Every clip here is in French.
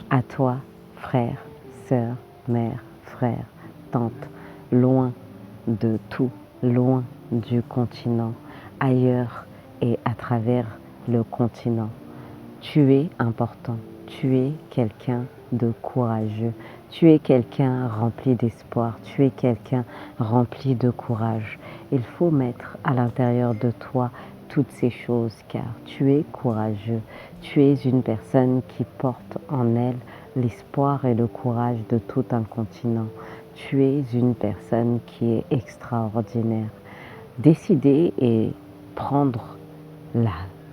À toi, frère, sœur, mère, frère, tante, loin de tout, loin du continent, ailleurs et à travers le continent. Tu es important, tu es quelqu'un de courageux, tu es quelqu'un rempli d'espoir, tu es quelqu'un rempli de courage. Il faut mettre à l'intérieur de toi toutes ces choses car tu es courageux, tu es une personne qui porte en elle l'espoir et le courage de tout un continent. Tu es une personne qui est extraordinaire. Décider et prendre la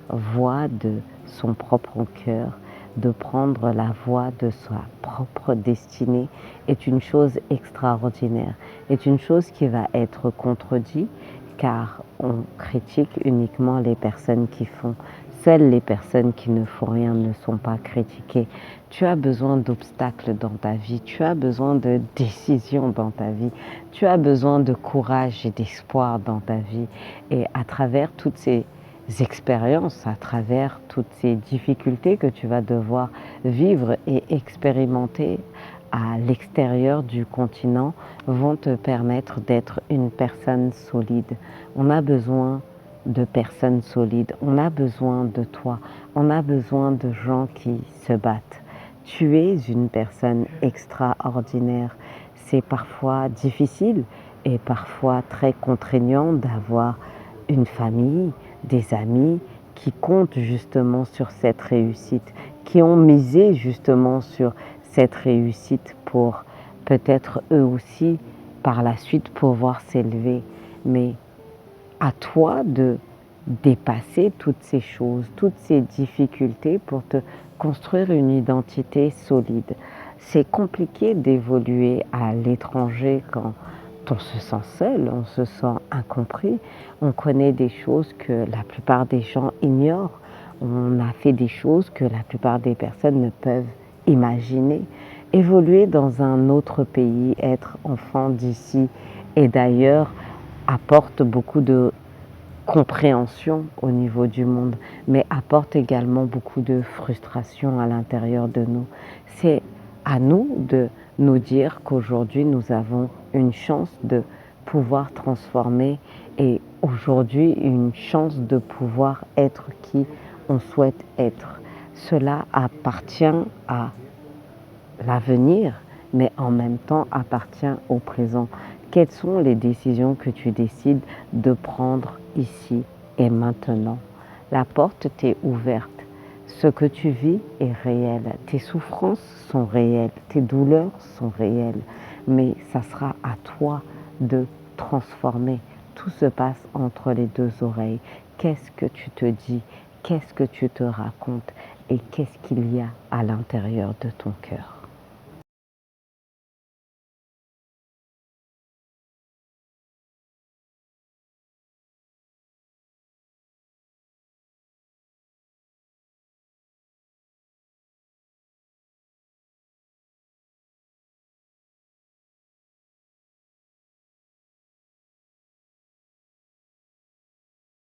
voie de son propre cœur, de prendre la voie de sa propre destinée est une chose extraordinaire, est une chose qui va être contredite car on critique uniquement les personnes qui font. Seules les personnes qui ne font rien ne sont pas critiquées. Tu as besoin d'obstacles dans ta vie, tu as besoin de décisions dans ta vie, tu as besoin de courage et d'espoir dans ta vie. Et à travers toutes ces expériences, à travers toutes ces difficultés que tu vas devoir vivre et expérimenter à l'extérieur du continent vont te permettre d'être une personne solide. On a besoin de personnes solides, on a besoin de toi, on a besoin de gens qui se battent. Tu es une personne extraordinaire. C'est parfois difficile et parfois très contraignant d'avoir une famille, des amis qui comptent justement sur cette réussite, qui ont misé justement sur cette réussite pour peut-être eux aussi par la suite pouvoir s'élever. Mais à toi de dépasser toutes ces choses, toutes ces difficultés pour te construire une identité solide. C'est compliqué d'évoluer à l'étranger quand on se sent seul, on se sent incompris, on connaît des choses que la plupart des gens ignorent, on a fait des choses que la plupart des personnes ne peuvent imaginer. Évoluer dans un autre pays, être enfant d'ici et d'ailleurs apporte beaucoup de compréhension au niveau du monde, mais apporte également beaucoup de frustration à l'intérieur de nous. C'est à nous de nous dire qu'aujourd'hui nous avons une chance de pouvoir transformer et aujourd'hui une chance de pouvoir être qui on souhaite être. Cela appartient à l'avenir, mais en même temps appartient au présent. Quelles sont les décisions que tu décides de prendre ici et maintenant? La porte t'est ouverte. Ce que tu vis est réel. Tes souffrances sont réelles. Tes douleurs sont réelles. Mais ça sera à toi de transformer. Tout se passe entre les deux oreilles. Qu'est-ce que tu te dis? Qu'est-ce que tu te racontes? Et qu'est-ce qu'il y a à l'intérieur de ton cœur?